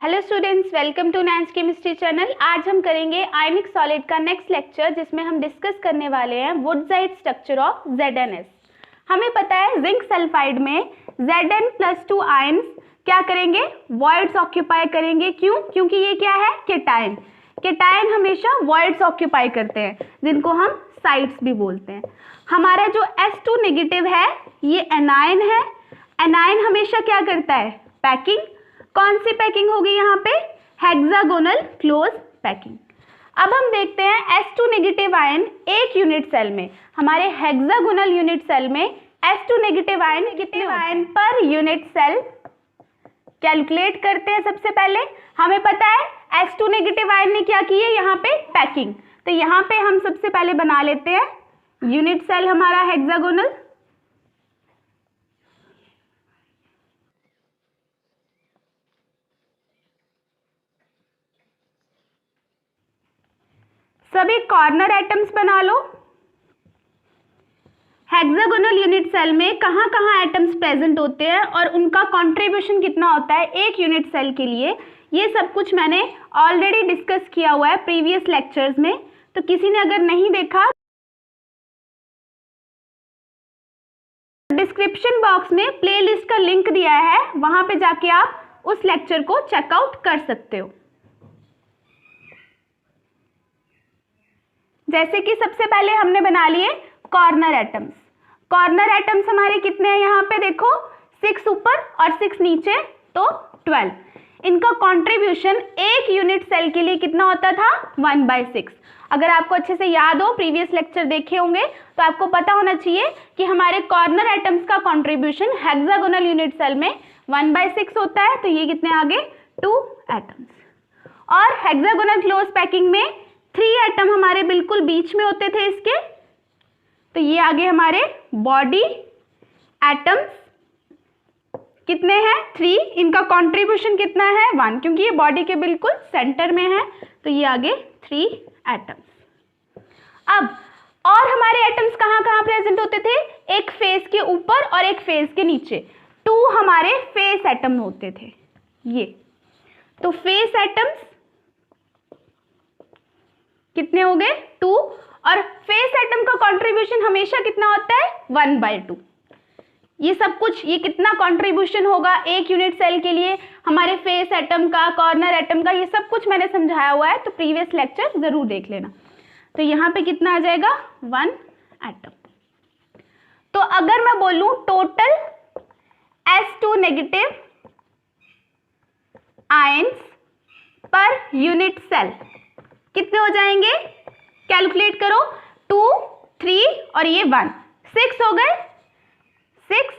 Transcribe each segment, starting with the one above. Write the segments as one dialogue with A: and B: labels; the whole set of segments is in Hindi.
A: Hello students, welcome to Nance chemistry channel. आज हम करेंगे आयनिक सॉलिड का नेक्स्ट लेक्चर, जिसमें हम डिस्कस करने वाले हैं वुडज़ाइड स्ट्रक्चर ऑफ ZnS। हमें पता है जिंक सल्फाइड में Zn+2 आयंस क्या करेंगे, वॉइड्स ऑक्यूपाई करेंगे। क्यों? क्योंकि ये क्या है, केटायन। केटायन हमेशा वॉइड्स ऑक्यूपाई करते हैं, जिनको हम साइड्स भी बोलते हैं। हमारा जो S2 नेगेटिव है ये एनायन है। एनायन हमेशा क्या करता है, पैकिंग। कौन सी पैकिंग होगी यहाँ पे, हेक्सागोनल क्लोज पैकिंग। अब हम देखते हैं S2 नेगेटिव आयन एक यूनिट सेल में, हमारे हेक्सागोनल यूनिट सेल में S2 नेगेटिव आयन कितने ion per unit cell calculate करते हैं। सबसे पहले हमें पता है S2 नेगेटिव आयन ने क्या की है, यहाँ पे पैकिंग। तो यहाँ पे हम सबसे पहले बना लेते हैं यूनिट सेल हमारा हेक्सागोनल। सभी कॉर्नर एटम्स बना लो। हेक्सागोनल यूनिट सेल में कहाँ कहाँ एटम्स प्रेजेंट होते हैं और उनका कंट्रीब्यूशन कितना होता है एक यूनिट सेल के लिए, ये सब कुछ मैंने ऑलरेडी डिस्कस किया हुआ है प्रीवियस लेक्चर्स में। तो किसी ने अगर नहीं देखा, डिस्क्रिप्शन बॉक्स में प्लेलिस्ट का लिंक दिया है, वहां पे जाके आप उस लेक्चर को चेकआउट कर सकते हो। जैसे कि सबसे पहले हमने बना लिए कॉर्नर एटम्स। कॉर्नर एटम्स हमारे कितने हैं, यहाँ पे देखो 6 ऊपर और 6 नीचे, तो 12। इनका कंट्रीब्यूशन एक यूनिट सेल के लिए कितना होता था, 1/6। अगर आपको अच्छे से याद हो, प्रीवियस लेक्चर देखे होंगे, तो आपको पता होना चाहिए कि हमारे कॉर्नर एटम्स का कंट्रीब्यूशन हेक्सागोनल यूनिट सेल में 1/6 होता है। तो ये कितने आ गए, 2 एटम्स। और हेक्सागोनल क्लोज पैकिंग में 3 एटम हमारे बिल्कुल बीच में होते थे इसके, तो ये आगे हमारे बॉडी एटम्स कितने हैं, 3। इनका कंट्रीब्यूशन कितना है, 1, क्योंकि ये बॉडी के बिल्कुल सेंटर में है। तो ये आगे 3 एटम्स। अब और हमारे एटम्स कहाँ कहाँ प्रेजेंट होते थे, एक फेस के ऊपर और एक फेस के नीचे। 2 हमारे फेस एटम होते थे ये। तो फेस एटम्स कितने हो गए, 2। और फेस एटम का कंट्रीब्यूशन हमेशा कितना होता है, 1/2। ये सब कुछ, ये कितना कंट्रीब्यूशन होगा एक यूनिट सेल के लिए हमारे फेस एटम का, कॉर्नर एटम का, ये सब कुछ मैंने समझाया हुआ है, तो प्रीवियस लेक्चर जरूर देख लेना। तो यहाँ पे कितना आ जाएगा, 1 एटम। तो अगर मैं बोलूं total S2 negative ions per unit cell कितने हो जाएंगे, कैलकुलेट करो। 2, 3 और ये 1, 6 हो गए, 6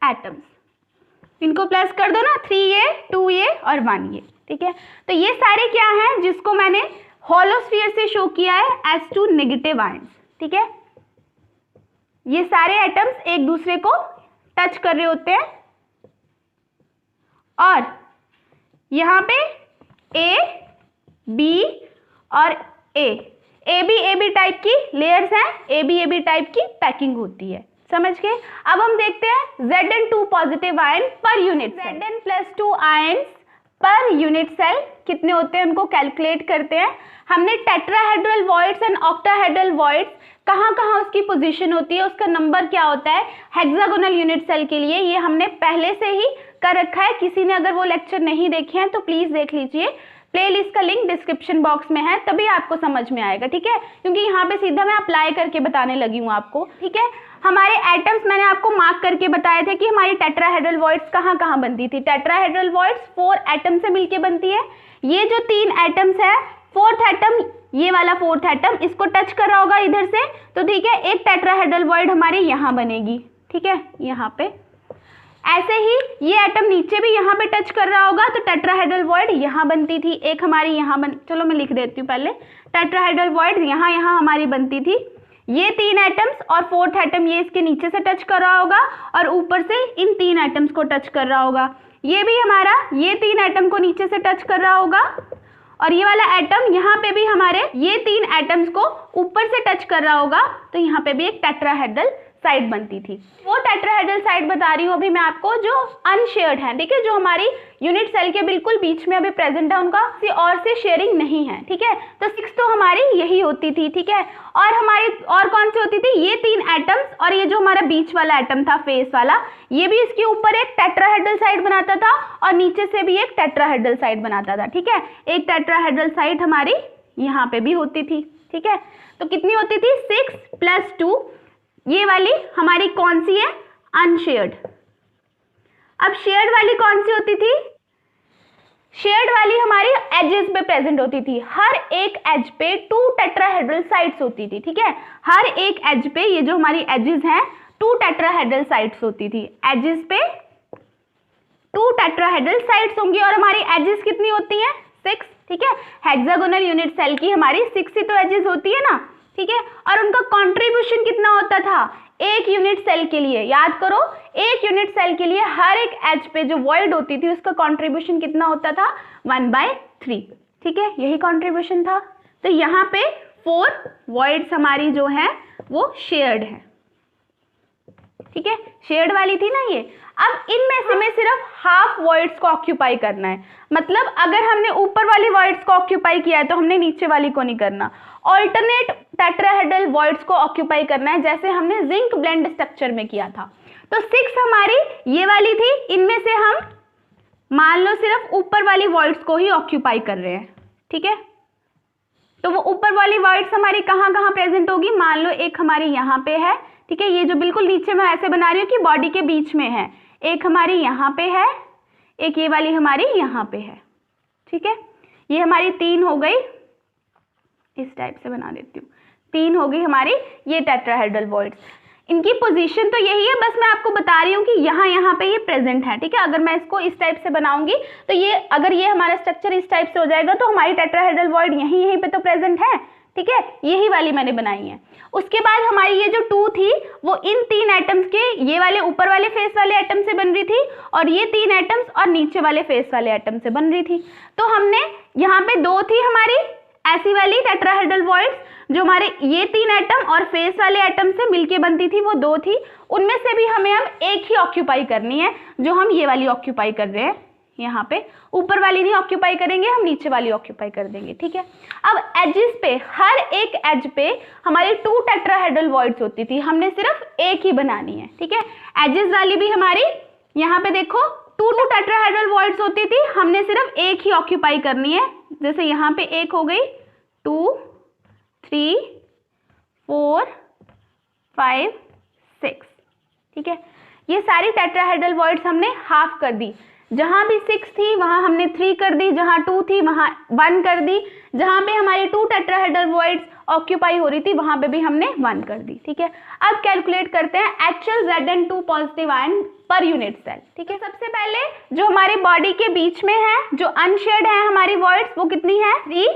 A: एटम्स। इनको प्लस कर दो ना, 3 ये, 2 ये और 1 ये, ठीक है। तो ये सारे क्या हैं, जिसको मैंने होलोस्फीयर से शो किया है S2 नेगेटिव आयंस, ठीक है। ये सारे एटम्स एक दूसरे को टच कर रहे होते हैं, और यहां पे A, B और ए बी टाइप की लेयर्स हैं, ए बी टाइप की पैकिंग होती है, समझ गए। अब हम देखते हैं Zn2 positive ion per unit cell. Zn+2 ions per unit cell कितने होते हैं, उनको कैलकुलेट करते हैं। हमने tetrahedral voids and octahedral voids कहाँ कहाँ उसकी पोजीशन होती है, उसका नंबर क्या होता है हेक्सागोनल यूनिट सेल के लिए, ये हमने पहले से ही कर रखा है। किसी ने अगर वो लेक्चर नहीं देखे हैं तो प्लीज देख लीजिए, प्लेलिस्ट का लिंक डिस्क्रिप्शन बॉक्स में है, तभी आपको समझ में आएगा, ठीक है। क्योंकि यहाँ पे सीधा मैं अप्लाई करके बताने लगी हूँ आपको, ठीक है। हमारे एटम्स मैंने आपको मार्क करके बताए थे कि हमारी टेट्राहेड्रल वॉइड्स कहाँ कहाँ बनती थी। टेट्राहेड्रल वॉइड्स 4 एटम से मिलके बनती है। ये जो 3 एटम्स है, 4th एटम, ये वाला 4th एटम इसको टच कर रहा होगा इधर से, तो ठीक है, एक टेट्राहेड्रल वॉइड हमारी यहाँ बनेगी, ठीक है, यहाँ पे। ऐसे ही ये एटम नीचे भी यहाँ पे टच कर रहा होगा, तो टेट्राहेड्रल वॉइड यहाँ बनती थी, एक हमारी यहाँ चलो मैं लिख देती हूँ पहले। टेट्राहेड्रल वॉइड यहाँ हमारी बनती थी। ये 3 एटम्स और 4th एटम ये इसके नीचे से टच कर रहा होगा और ऊपर से इन 3 एटम्स को टच कर रहा होगा। ये भी हमारा ये 3 एटम को नीचे से टच कर रहा होगा, और ये वाला एटम यहाँ पे भी हमारे ये 3 एटम्स को ऊपर से टच कर रहा होगा, तो यहाँ पे भी एक टेट्राहेड्रल साइड बनती थी। वो टेट्राहेड्रल साइड बता रही हूँ अभी मैं आपको जो अनशेयर्ड है, ठीक है, जो हमारी यूनिट सेल के बिल्कुल बीच में अभी प्रेजेंट है, उनका किसी और से शेयरिंग नहीं है, ठीक है। तो 6 तो हमारी यही होती थी, ठीक है। और हमारी और कौन सी होती थी, ये 3 एटम्स और ये जो हमारा बीच वाला एटम था फेस वाला, ये भी इसके ऊपर एक टेट्राहेड्रल साइड बनाता था और नीचे से भी एक टेट्राहेड्रल साइड बनाता था, ठीक है। एक टेट्राहेड्रल साइड हमारी यहाँ पे भी होती थी, ठीक है। तो कितनी होती थी, 6 + 2, ये वाली हमारी कौन सी है, अनशेयर्ड। अब शेयर्ड वाली कौन सी होती थी, शेयर्ड वाली हमारी एजेस पे प्रेजेंट होती थी, हर एक एज पे 2 टेट्राहेड्रल साइड्स होती थी, ठीक है। हर एक एज पे, ये जो हमारी एजेस हैं, 2 टेट्राहेड्रल साइड्स होती थी, एजेस पे 2 टेट्राहेड्रल साइड्स होंगी और हमारी एजेस कितनी होती हैं, 6, ठीक है। हेक्सागोनल यूनिट सेल की हमारी 6 ही तो एजेस होती है ना, ठीक है। और उनका कंट्रीब्यूशन कितना होता था एक यूनिट सेल के लिए, याद करो, एक यूनिट सेल के लिए हर एक एज पे जो वॉइड होती थी उसका कंट्रीब्यूशन कितना होता था, 1/3, ठीक है, यही कंट्रीब्यूशन था। तो यहाँ पे 4 वॉइड्स हमारी जो है वो शेयर्ड है, ठीक है, शेयर्ड वाली थी ना ये। अब इनमें से हमें सिर्फ हाफ वॉइड्स को ऑक्यूपाई करना है, मतलब अगर हमने ऊपर वाली वॉइड्स को ऑक्यूपाई किया है तो हमने नीचे वाली को नहीं करना, ऑल्टरनेट टेट्राहेड्रल वॉइड्स को ऑक्यूपाई करना है, जैसे हमने जिंक ब्लेंड स्ट्रक्चर में किया था। तो 6 हमारी ये वाली थी, इनमें से हम मान लो सिर्फ ऊपर वाली वॉइड्स को ही ऑक्यूपाई कर रहे हैं, ठीक है। तो वो ऊपर वाली वॉइड्स हमारी कहाँ कहाँ प्रेजेंट होगी, मान लो एक हमारी यहाँ पे है, ठीक है, ये जो बिल्कुल नीचे मैं ऐसे बना रही हूँ कि बॉडी के बीच में है, एक हमारी यहाँ पे है, एक ये वाली हमारी यहाँ पे है, ठीक है। ये हमारी 3 हो गई, इस टाइप से बना देती हूँ, 3 हो गई हमारी ये टेट्राहेड्रल वॉइड्स। इनकी पोजीशन तो यही है, बस मैं आपको बता रही हूँ कि यहाँ पे ये प्रेजेंट है, ठीक है। अगर मैं इसको इस टाइप से बनाऊंगी तो ये, अगर ये हमारा स्ट्रक्चर इस टाइप से हो जाएगा तो हमारी टेट्राहेड्रल वॉइड यहीं पे तो प्रेजेंट है, ठीक है, यही वाली मैंने बनाई है। उसके बाद हमारी ये जो 2 थी वो इन 3 एटम्स के, ये वाले ऊपर वाले फेस वाले एटम से बन रही थी और ये 3 एटम्स और नीचे वाले फेस वाले एटम से बन रही थी। तो हमने यहाँ पे 2 थी हमारी ऐसी वाली टेट्राहेड्रल वॉइड्स, जो हमारे ये 3 एटम और फेस वाले एटम से मिलके बनती थी, वो 2 थी, उनमें से भी हमें अब एक ही ऑक्यूपाई करनी है, जो हम ये वाली ऑक्यूपाई कर रहे हैं। यहाँ पे ऊपर वाली नहीं ऑक्यूपाई करेंगे, हम नीचे वाली ऑक्यूपाई कर देंगे, ठीक है। अब एजेस पे, हर एक एज पे हमारी 2 टेट्राहेड्रल वॉइड्स होती थी, हमने सिर्फ एक ही बनानी है, ठीक है। एजेस वाली भी हमारी यहाँ पे देखो 2 टेट्राहेड्रल वॉइड्स होती थी, हमने सिर्फ एक ही ऑक्यूपाई करनी है, जैसे यहाँ पे एक हो गई, 2, 3, 4, 5, 6, ठीक है। ये सारी टेट्राहेड्रल वॉइड्स हमने हाफ कर दी, जहां भी 6 थी वहां हमने 3 कर दी, जहां 2 थी वहां 1 कर दी, जहां पे हमारी 2 टेट्राहेड्रल वॉइड्स ऑक्यूपाई हो रही थी वहां पे भी हमने 1 कर दी, ठीक है। अब कैलकुलेट करते हैं actual Zn2 positive ion per unit cell, ठीक है। सबसे पहले जो हमारे बॉडी के बीच में है, जो अनशेयर्ड है हमारी वॉइड्स, वो कितनी है, 3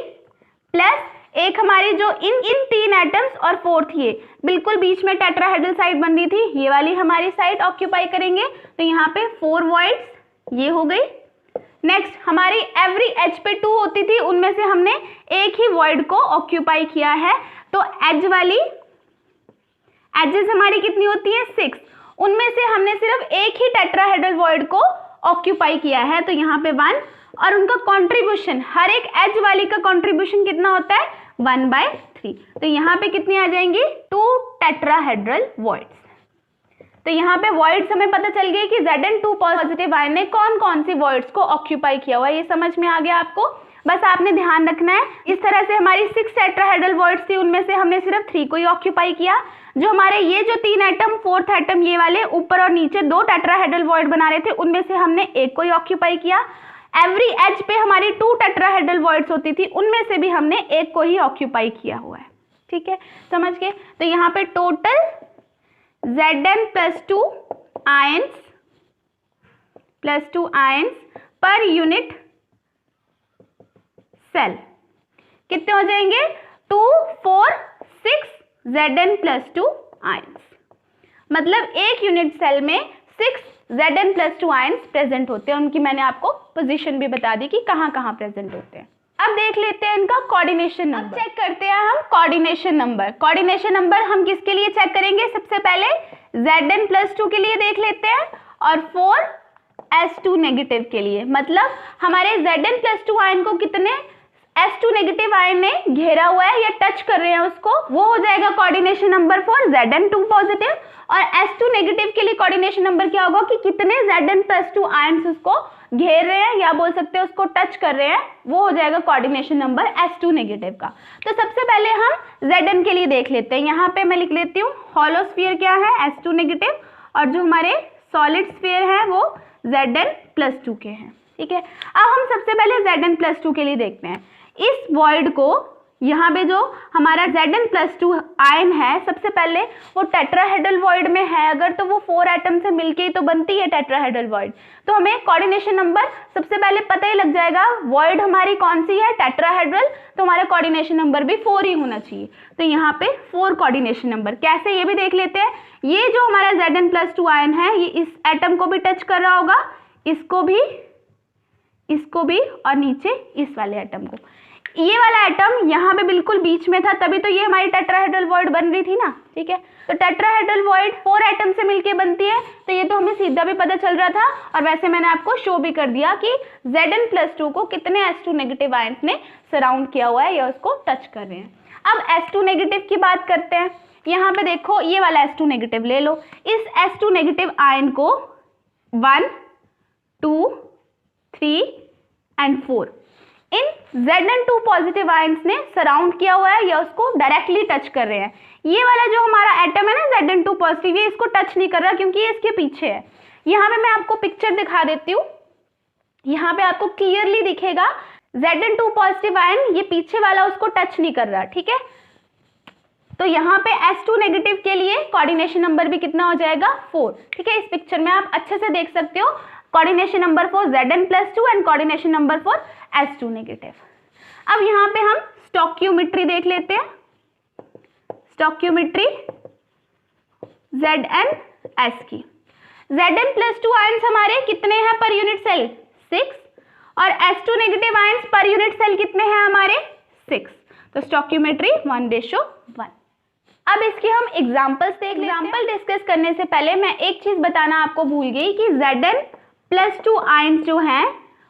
A: प्लस एक हमारी जो इन 3 एटम्स और 4th ये बिल्कुल बीच में टेट्राहेड्रल साइड बन रही थी, ये वाली हमारी साइड ऑक्यूपाई करेंगे, तो यहाँ पे 4 वॉइड्स ये हो गई। नेक्स्ट हमारी एवरी एज पे 2 होती थी, उनमें से हमने एक ही वॉइड को ऑक्यूपाई किया है, तो एज वाली एजेस हमारी कितनी होती है, 6, उनमें से हमने सिर्फ एक ही टेट्राहेड्रल वॉइड को ऑक्यूपाई किया है, तो यहाँ पे 1, और उनका कंट्रीब्यूशन, हर एक एज वाली का कंट्रीब्यूशन कितना होता है, 1/3, तो यहाँ पे कितनी आ जाएंगी, 2 टेट्राहेड्रल वॉइड्स। तो यहाँ पे वॉइड्स हमें पता चल गई कि Zn2 पॉजिटिव आयन ने कौन कौन सी वॉइड्स को ऑक्यूपाई किया हुआ है, ये समझ में आ गया आपको। बस आपने ध्यान रखना है, इस तरह से हमारी 6 टेट्राहेड्रल वॉइड्स थी, उनमें से हमने सिर्फ 3 को ही ऑक्यूपाई किया। जो हमारे ये जो 3 एटम, 4th एटम ये वाले ऊपर और नीचे 2 टेट्राहेड्रल वॉइड बना रहे थे, उनमें से हमने एक को ही ऑक्यूपाई किया। एवरी एज पे हमारी 2 टेट्राहेड्रल वॉइड्स होती थी, उनमें से भी हमने एक को ही ऑक्यूपाई किया हुआ है, ठीक है, समझ गए। तो यहाँ पे total Zn+2 ions per unit cell कितने हो जाएंगे, 2, 4, 6 Zn+2 आयंस, मतलब एक यूनिट सेल में 6 Zn+2 आयंस प्रेजेंट होते हैं। उनकी मैंने आपको पोजीशन भी बता दी कि कहाँ कहाँ प्रेजेंट होते हैं। अब देख लेते हैं इनका कोऑर्डिनेशन नंबर। चेक करते हैं हम कोऑर्डिनेशन नंबर। कोऑर्डिनेशन नंबर हम किसके लिए चेक करेंगे? सबसे पहले Zn+2 के लिए देख लेते हैं और 4s2 नेगेटिव के लिए। मतलब हमारे Zn+2 आयन को कितने s2 नेगेटिव आयन ने घेरा हुआ है या टच कर रहे हैं उसको, वो हो जाएगा coordination number for Zn2 positive. और s2 नेगेटिव के लिए कोऑर्डिनेशन नंबर क्या होगा कि कितने Zn+2 आयन्स उसको घेर रहे हैं या बोल सकते हैं उसको टच कर रहे हैं, वो हो जाएगा कोऑर्डिनेशन नंबर s2 नेगेटिव का। तो सबसे पहले हम Zn के लिए देख लेते हैं। यहाँ पे मैं लिख लेती हूँ हॉलो स्फीयर क्या है, s2 नेगेटिव, और जो हमारे सॉलिड स्फीयर है वो Zn+2 के हैं। ठीक है, अब हम सबसे पहले Zn+2 के लिए देखते हैं। इस वॉइड को यहाँ पे जो हमारा Zn+2 आयन है, सबसे पहले वो टेट्राहेड्रल वॉइड में है अगर, तो वो 4 एटम से मिलके ही तो बनती है टेट्राहेड्रल वॉइड। तो हमें कोऑर्डिनेशन नंबर सबसे पहले पता ही लग जाएगा, वॉइड हमारी कौन सी है, टेट्राहेड्रल, तो हमारा कोऑर्डिनेशन नंबर भी 4 ही होना चाहिए। तो यहाँ पे 4 कोऑर्डिनेशन नंबर। कैसे, ये भी देख लेते हैं। ये जो हमारा Zn+2 आयन है ये इस एटम को भी टच कर रहा होगा, इसको भी और नीचे इस वाले एटम को। ये वाला एटम यहाँ पे बिल्कुल बीच में था, तभी तो ये हमारी टेट्राहेड्रल वॉइड बन रही थी ना। ठीक है, तो टेट्राहेड्रल वॉइड 4 एटम से मिलके बनती है, तो ये तो हमें सीधा भी पता चल रहा था। और वैसे मैंने आपको शो भी कर दिया कि Zn+2 को कितने s2 नेगेटिव आयन्स ने सराउंड किया हुआ है या उसको टच कर रहे हैं। अब s2 नेगेटिव की बात करते हैं। यहाँ पे देखो ये वाला s2 नेगेटिव ले लो। इस s2 नेगेटिव आयन को 1, 2, 3 and 4 in Zn2 positive ions ने सराउंड किया हुआ है या उसको डायरेक्टली टच कर रहे हैं। ये वाला जो हमारा एटम है ना Zn2 पॉजिटिव, ये इसको टच नहीं कर रहा क्योंकि ये इसके पीछे है। यहाँ पे मैं आपको पिक्चर दिखा देती हूँ, यहाँ पे आपको क्लियरली दिखेगा Zn2 पॉजिटिव आयन ये पीछे वाला उसको टच नहीं कर रहा। ठीक है, तो यहाँ पे s2 नेगेटिव के लिए कोऑर्डिनेशन नंबर भी कितना हो जाएगा, 4। ठीक है, इस पिक्चर में आप अच्छे से देख सकते हो coordination number for Zn+2 and coordination number for s2 negative. अब यहाँ पे हम स्टोइकियोमेट्री देख लेते हैं। स्टोइकियोमेट्री Zn(s) की। Zn+2 आयंस हमारे कितने हैं पर यूनिट सेल, 6, और s2 negative ions per unit cell कितने हैं हमारे, 6। तो स्टोइकियोमेट्री 1:1। अब इसके हम एग्जाम्पल्स देख लेते हैं। एग्जाम्पल डिस्कस करने से पहले मैं एक चीज बताना आपको भूल गई कि Zn+2 आयंस जो हैं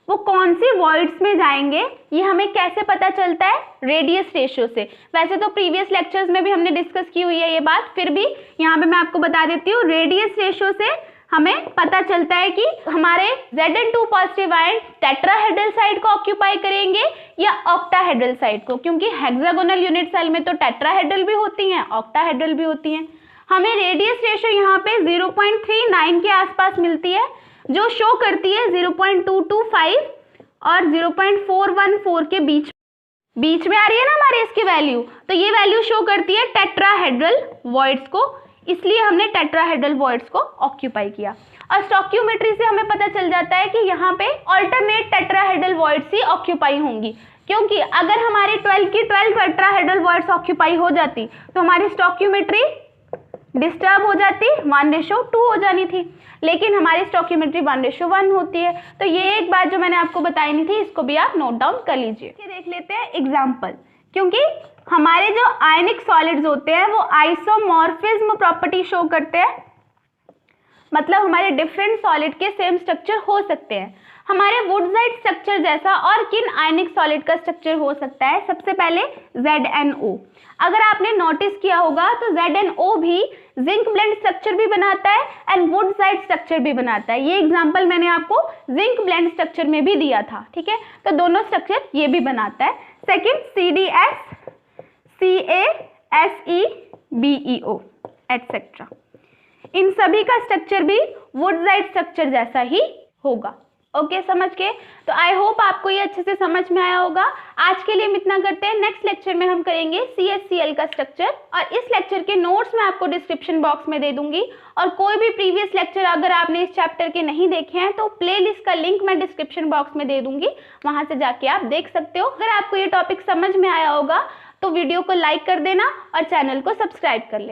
A: वो कौन सी वॉइड्स में जाएंगे, ये हमें कैसे पता चलता है, रेडियस रेशियो से। वैसे तो प्रीवियस लेक्चर्स में भी हमने डिस्कस की हुई है ये बात, फिर भी यहाँ पे मैं आपको बता देती हूँ। रेडियस रेशियो से हमें पता चलता है कि हमारे Zn2 positive ion tetrahedral side को ऑक्यूपाई करेंगे या ऑक्टाहेड्रल साइड को, क्योंकि हेक्सागोनल यूनिट सेल में तो टेट्राहेड्रल भी होती हैं, ऑक्टाहेड्रल भी होती हैं। हमें रेडियस रेशियो यहाँ पे 0.39 के आसपास मिलती है, जो शो करती है 0.225 और 0.414 के बीच में आ रही है ना हमारे इसकी वैल्यू। तो ये वैल्यू शो करती है टेट्राहेड्रल वॉइड्स को, इसलिए हमने टेट्राहेड्रल वॉइड्स को ऑक्यूपाई किया। और स्टोइकियोमेट्री से हमें पता चल जाता है कि यहाँ पे ऑल्टरनेट टेट्राहेड्रल वॉइड्स ही ऑक्यूपाई होंगी, क्योंकि अगर हमारी 12 की 12 टेट्राहेड्रल वॉइड्स ऑक्यूपाई हो जाती तो हमारी स्टोइकियोमेट्री डिस्टर्ब हो जाती, 1:2 हो जानी थी, लेकिन हमारी स्टोइकियोमेट्री 1:1 होती है। तो ये एक बात जो मैंने आपको बताई नहीं थी, इसको भी आप नोट डाउन कर लीजिए। देख लेते हैं एग्जाम्पल, क्योंकि हमारे जो आयनिक सॉलिड्स होते हैं वो आइसोमॉर्फिज्म प्रॉपर्टी शो करते हैं, मतलब हमारे डिफरेंट सॉलिड के सेम स्ट्रक्चर हो सकते हैं। हमारे वुडसाइड स्ट्रक्चर जैसा और किन आयनिक सॉलिड का स्ट्रक्चर हो सकता है, सबसे पहले ZnO। अगर आपने नोटिस किया होगा तो ZnO भी जिंक ब्लेंड स्ट्रक्चर भी बनाता है एंड वुडसाइड स्ट्रक्चर भी बनाता है। ये एग्जांपल मैंने आपको जिंक ब्लेंड स्ट्रक्चर में भी दिया था। ठीक है, तो दोनों स्ट्रक्चर ये भी बनाता है। सेकेंड CDS, CaSeBeO एटसेट्रा, इन सभी का स्ट्रक्चर भी वुडसाइड स्ट्रक्चर जैसा ही होगा। ओके, समझ के? तो आई होप आपको ये अच्छे से समझ में आया होगा। आज के लिए हम इतना करते हैं, नेक्स्ट लेक्चर में हम करेंगे CHCl का स्ट्रक्चर, और इस लेक्चर के नोट्स मैं आपको डिस्क्रिप्शन बॉक्स में दे दूंगी। और कोई भी प्रीवियस लेक्चर अगर आपने इस चैप्टर के नहीं देखे हैं तो प्लेलिस्ट का लिंक मैं डिस्क्रिप्शन बॉक्स में दे दूंगी, वहां से जाके आप देख सकते हो। अगर आपको ये टॉपिक समझ में आया होगा तो वीडियो को लाइक कर देना और चैनल को सब्सक्राइब कर ले।